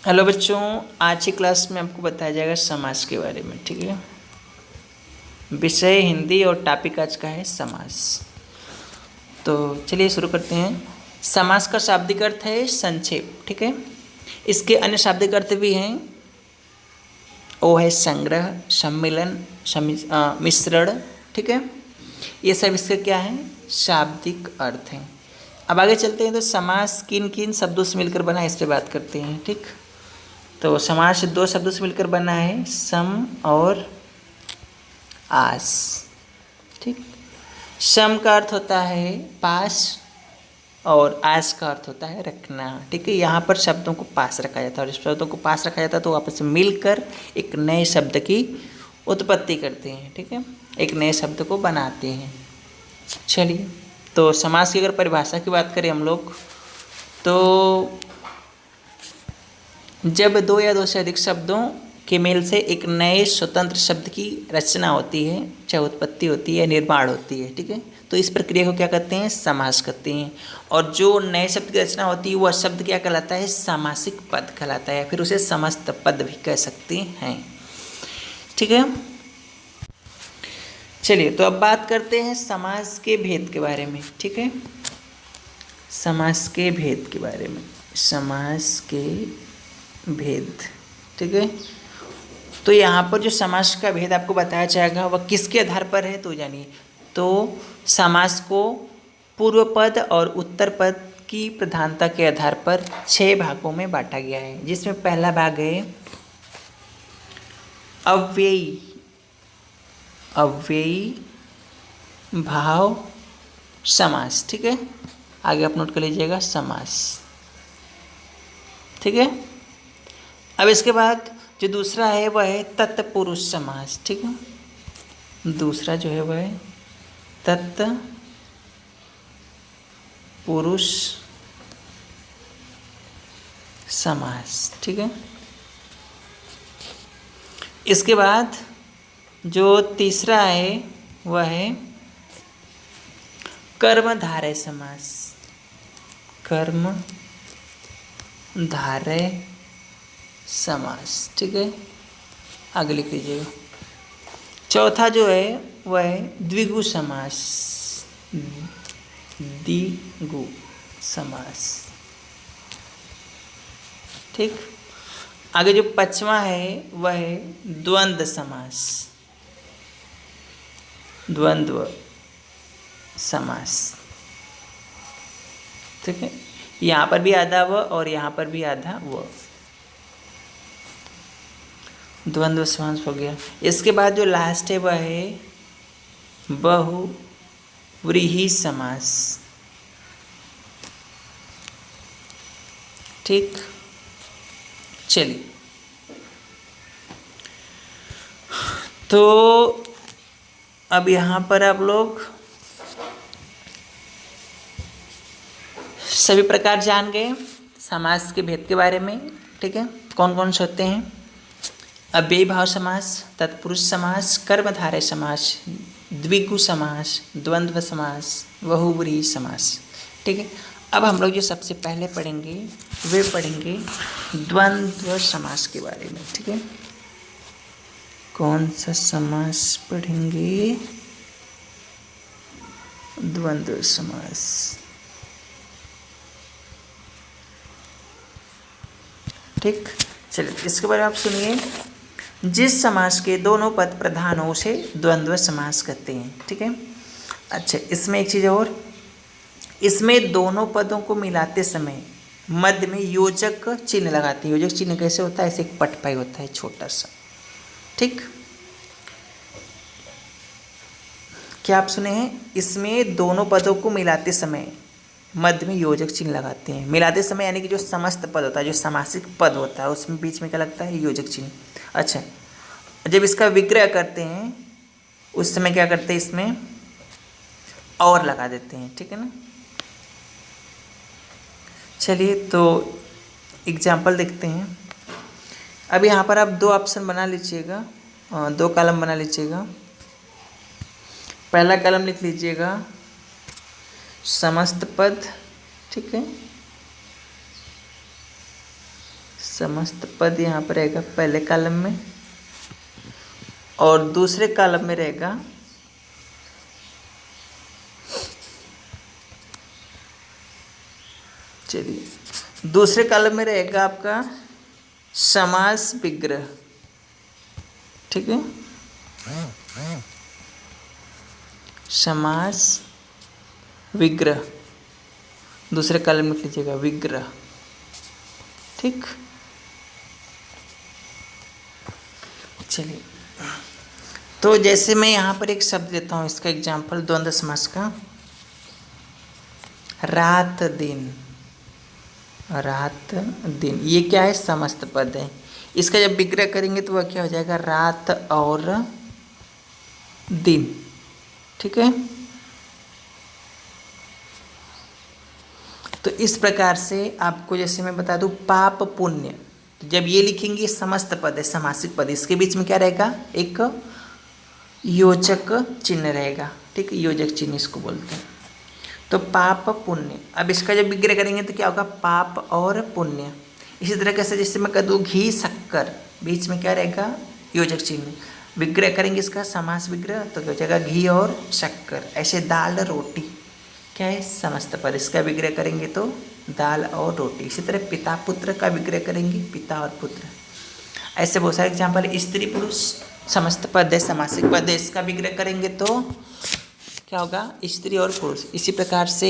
Hello बच्चों, आज की क्लास में आपको बताया जाएगा समास के बारे में। ठीक है, विषय हिंदी और टॉपिक आज का है समास। तो चलिए शुरू करते हैं। समास का शाब्दिक अर्थ है संक्षेप। ठीक है, इसके अन्य शाब्दिक अर्थ भी हैं। वो है संग्रह, सम्मिलन, मिश्रण। ठीक है, ये सब इसके क्या है, शाब्दिक अर्थ हैं। अब आगे चलते हैं। तो समास किन किन शब्दों से मिलकर बना है, इस पर बात करते हैं। ठीक, तो समास दो शब्दों से मिलकर बना है, सम और आस। ठीक, सम का अर्थ होता है पास और आस का अर्थ होता है रखना। ठीक है, यहाँ पर शब्दों को पास रखा जाता है और शब्दों को पास रखा जाता है तो आपस में मिलकर एक नए शब्द की उत्पत्ति करते हैं। ठीक है, एक नए शब्द को बनाते हैं। चलिए, तो समास की अगर परिभाषा की बात करें हम लोग, तो जब दो या दो से अधिक शब्दों के मेल से एक नए स्वतंत्र शब्द की रचना होती है, चाहे उत्पत्ति होती है, निर्माण होती है। ठीक है, तो इस प्रक्रिया को क्या कहते हैं, समास कहते हैं। और जो नए शब्द की रचना होती है वह शब्द क्या कहलाता है, सामासिक पद कहलाता है, फिर उसे समस्त पद भी कह सकते हैं। ठीक है, चलिए तो अब बात करते हैं समास के भेद के बारे में। ठीक है, समास के भेद के बारे में, समास के भेद। ठीक है, तो यहाँ पर जो समास का भेद आपको बताया जाएगा वह किसके आधार पर है, तो जानिए। तो समास को पूर्व पद और उत्तर पद की प्रधानता के आधार पर 6 भागों में बांटा गया है, जिसमें पहला भाग है अव्ययी। अव्ययी भाव समास। ठीक है, आगे आप नोट कर लीजिएगा, समास। ठीक है, अब इसके बाद जो दूसरा है वह है तत्पुरुष समास। ठीक है, दूसरा जो है वह है तत्पुरुष समास। ठीक है, इसके बाद जो तीसरा है वह है कर्मधारय समास। कर्मधारय समास। ठीक है, आगे लिख लीजिएगा। चौथा जो है वह है द्विगु समास। द्विगु समास। ठीक, आगे जो पांचवा है वह है द्वंद्व समास। द्वंद्व समास। ठीक है, यहाँ पर भी आधा व और यहाँ पर भी आधा व, द्वंद्व समास हो गया। इसके बाद जो लास्ट है वह है बहुव्रीहि समास। ठीक, चलिए तो अब यहाँ पर आप लोग सभी प्रकार जान गए समास के भेद के बारे में। ठीक है, कौन कौन से होते हैं, अव्ययी भाव समास, तत्पुरुष समास, कर्मधारय समास, द्विगु समास, द्वंद्व समास, बहुव्रीहि समास। ठीक है, अब हम लोग जो सबसे पहले पढ़ेंगे वे पढ़ेंगे द्वंद्व समास के बारे में। ठीक है, कौन सा समास पढ़ेंगे, द्वंद्व समास। ठीक, चलिए इसके बारे में आप सुनिए। जिस समास के दोनों पद प्रधान हो उसे द्वंद्व समास कहते हैं। ठीक है, अच्छा इसमें एक चीज़ और, इसमें दोनों पदों को मिलाते समय मध्य में योजक चिन्ह लगाते हैं। योजक चिन्ह कैसे होता है, ऐसे एक पटपाई होता है छोटा सा। ठीक, क्या आप सुने हैं, इसमें दोनों पदों को मिलाते समय मध्य में योजक चिन्ह लगाते हैं। मिलाते समय यानी कि जो समस्त पद होता है, जो समासिक पद होता है, उसमें बीच में क्या लगता है, योजक चिन्ह। अच्छा, जब इसका विग्रह करते हैं उस समय क्या करते हैं, इसमें और लगा देते हैं। ठीक है ना, चलिए तो एग्जाम्पल देखते हैं। अब यहाँ पर आप दो ऑप्शन बना लीजिएगा, दो कॉलम बना लीजिएगा। पहला कॉलम लिख लीजिएगा समस्त पद। ठीक है, समस्त पद यहाँ पर रहेगा पहले कॉलम में और दूसरे कॉलम में रहेगा चलिए दूसरे कॉलम में रहेगा आपका समास विग्रह। ठीक है, समास विग्रह दूसरे कॉलम में लिख लीजिएगा विग्रह। ठीक, चलिए तो जैसे मैं यहाँ पर एक शब्द देता हूँ, इसका एग्जाम्पल द्वंद्व समास का, रात दिन। रात दिन ये क्या है, समस्त पद है। इसका जब विग्रह करेंगे तो वह क्या हो जाएगा, रात और दिन। ठीक है, तो इस प्रकार से आपको जैसे मैं बता दूं पाप पुण्य, तो जब ये लिखेंगे समस्त पद है, समासिक पद, इसके बीच में क्या रहेगा, एक योजक चिन्ह रहेगा। ठीक है, योजक चिन्ह इसको बोलते हैं। तो पाप पुण्य, अब इसका जब विग्रह करेंगे तो क्या होगा, पाप और पुण्य। इसी तरह से जैसे मैं कह दूँ घी शक्कर, बीच में क्या रहेगा, योजक चिन्ह। विग्रह करेंगे इसका समास विग्रह तो क्या हो जाएगा, घी और शक्कर। ऐसे दाल रोटी क्या है, समस्त पद, इसका विग्रह करेंगे तो दाल और रोटी। इसी तरह पिता पुत्र का विग्रह करेंगे, पिता और पुत्र। ऐसे बहुत सारे एग्जाम्पल, स्त्री पुरुष समस्त पद है, समासिक पद है, इसका विग्रह करेंगे तो क्या होगा, स्त्री और पुरुष। इसी प्रकार से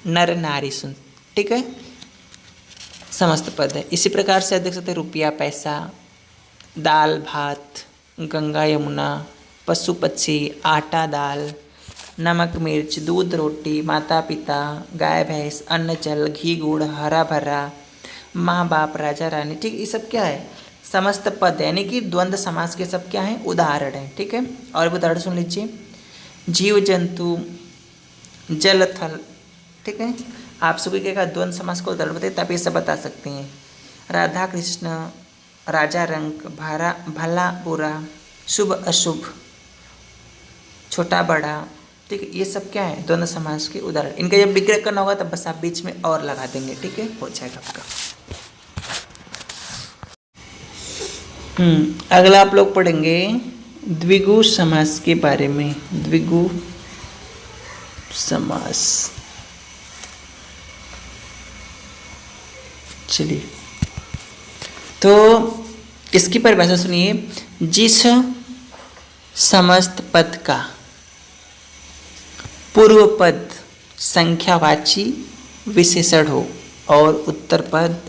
नर नारी सुन, ठीक है, समस्त पद है। इसी प्रकार से देख सकते हैं रुपया पैसा, दाल भात, गंगा यमुना, पशु पक्षी, आटा दाल, नमक मिर्च, दूध रोटी, माता पिता, गाय भैंस, अन्न जल, घी गुड़, हरा भरा, माँ बाप, राजा रानी। ठीक, ये सब क्या है, समस्त पद है, यानी कि द्वंद्व समास के सब क्या हैं, उदाहरण हैं। ठीक है, और उदाहरण सुन लीजिए, जीव जंतु, जल थल। ठीक है, आप सभी क्या द्वंद्व समास को उदाहरण बताइए, तब ये सब बता सकते हैं। राधा कृष्ण, राजा रंग, भला बुरा, शुभ अशुभ, छोटा बड़ा। ठीक है, ये सब क्या है, द्वंद्व समास के उदाहरण। इनका जब विग्रह करना होगा तब बस आप बीच में और लगा देंगे। ठीक है, हो जाएगा आपका। अगला आप लोग पढ़ेंगे द्विगु समास के बारे में। द्विगु समास, चलिए तो इसकी परिभाषा सुनिए। जिस समस्त पद का पूर्व पद संख्यावाची विशेषण हो और उत्तर पद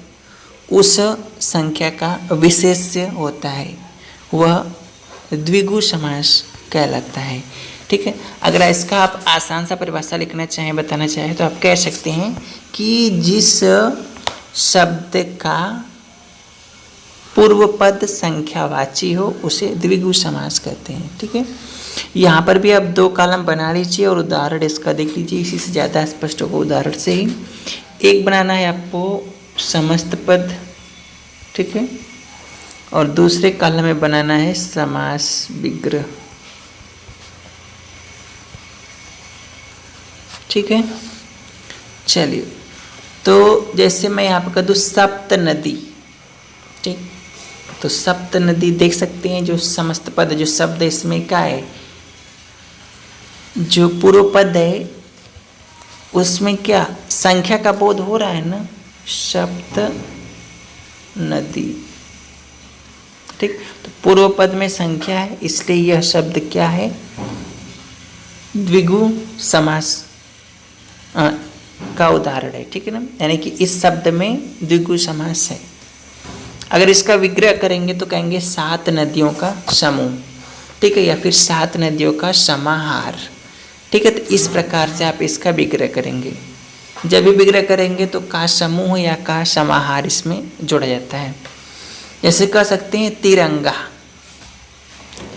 उस संख्या का विशेष्य होता है, वह द्विगु समास कहलाता है। ठीक है, अगर इसका आप आसान सा परिभाषा लिखना चाहें, बताना चाहें, तो आप कह सकते हैं कि जिस शब्द का पूर्व पद संख्यावाची हो उसे द्विगु समास कहते हैं। ठीक है, यहाँ पर भी आप दो कॉलम बना लीजिए और उदाहरण इसका देख लीजिए, इसी से ज़्यादा स्पष्ट होगा उदाहरण से ही। एक बनाना है आपको समस्त पद, ठीक है, और दूसरे कॉलम में बनाना है समास विग्रह। ठीक है, चलिए तो जैसे मैं यहाँ पर कह दूँ सप्त नदी। ठीक, तो सप्त नदी देख सकते हैं, जो समस्त पद जो शब्द है इसमें क्या है, जो पूर्व पद है उसमें क्या संख्या का बोध हो रहा है ना, सप्त नदी। ठीक, तो पूर्व पद में संख्या है, इसलिए यह शब्द क्या है, द्विगु समास का उदाहरण है। ठीक है ना, यानी कि इस शब्द में द्विगु समास है। अगर इसका विग्रह करेंगे तो कहेंगे 7 नदियों का समूह। ठीक है, या फिर 7 नदियों का समाहार। ठीक है, तो इस प्रकार से आप इसका विग्रह करेंगे। जब भी विग्रह करेंगे तो का समूह या का समाहार इसमें जोड़ा जाता है। जैसे कह सकते हैं तिरंगा,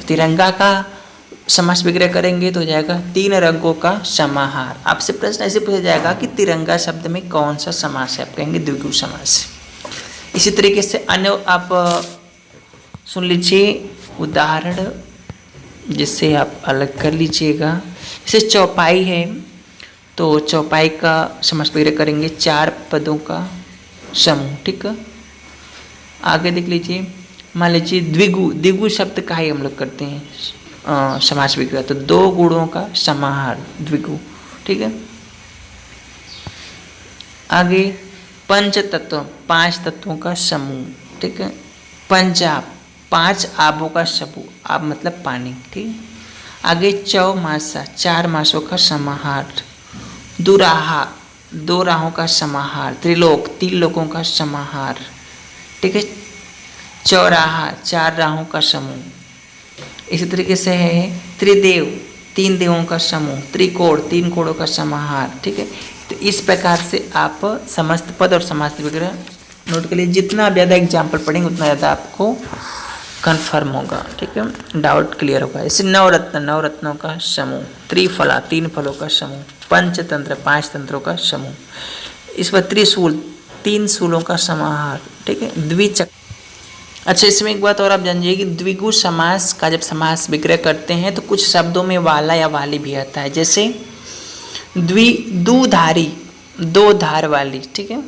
तिरंगा का समास विग्रह करेंगे तो हो जाएगा 3 रंगों का समाहार। आपसे प्रश्न ऐसे पूछा जाएगा कि तिरंगा शब्द में कौन सा समास है, आप कहेंगे द्विगु समास। इसी तरीके से अन्य आप सुन लीजिए उदाहरण, जिससे आप अलग कर लीजिएगा। जैसे चौपाई है, तो चौपाई का समास विग्रह करेंगे 4 पदों का समूह। ठीक है, आगे देख लीजिए, मान लीजिए द्विगु, द्विगु शब्द का ही हम लोग करते हैं समास विग्रह, तो 2 गुणों का समाहार द्विगु, ठीक है। आगे पंच तत्व, 5 तत्वों का समूह, ठीक है। पंजाब, 5 आबों का समूह, आब मतलब पानी, ठीक है। आगे चौमासा, 4 मासों का समाहार। दुराहा, 2 राहों का समाहार। त्रिलोक, 3 लोकों का समाहार, ठीक है। चौराहा, 4 राहों का समूह। इसी तरीके से है त्रिदेव, 3 देवों का समूह। त्रिकोण, 3 कोणों का समाहार, ठीक है। तो इस प्रकार से आप समस्त पद और समास विग्रह नोट कर लीजिए। जितना ज़्यादा एग्जाम्पल पढ़ेंगे उतना ज़्यादा आपको कन्फर्म होगा, ठीक है, डाउट क्लियर होगा। जैसे नवरत्न, 9 रत्नों का समूह। त्रिफला, 3 फलों का समूह। पंचतंत्र, 5 तंत्रों का समूह। इस पर त्रिशूल, 3 शूलों का समाहार, ठीक है। द्विचक्र। अच्छा, इसमें एक बात और आप जानिए कि द्विगु समास का जब समास विग्रह करते हैं तो कुछ शब्दों में वाला या वाली भी आता है। जैसे दुधारी, 2 धार वाली, ठीक है।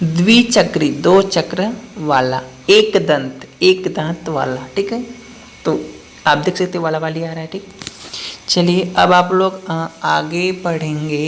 द्विचक्री, 2 चक्र वाला। एक दंत, 1 दांत वाला, ठीक है। तो आप देख सकते वाला वाली आ रहा है, ठीक। चलिए अब आप लोग आगे पढ़ेंगे।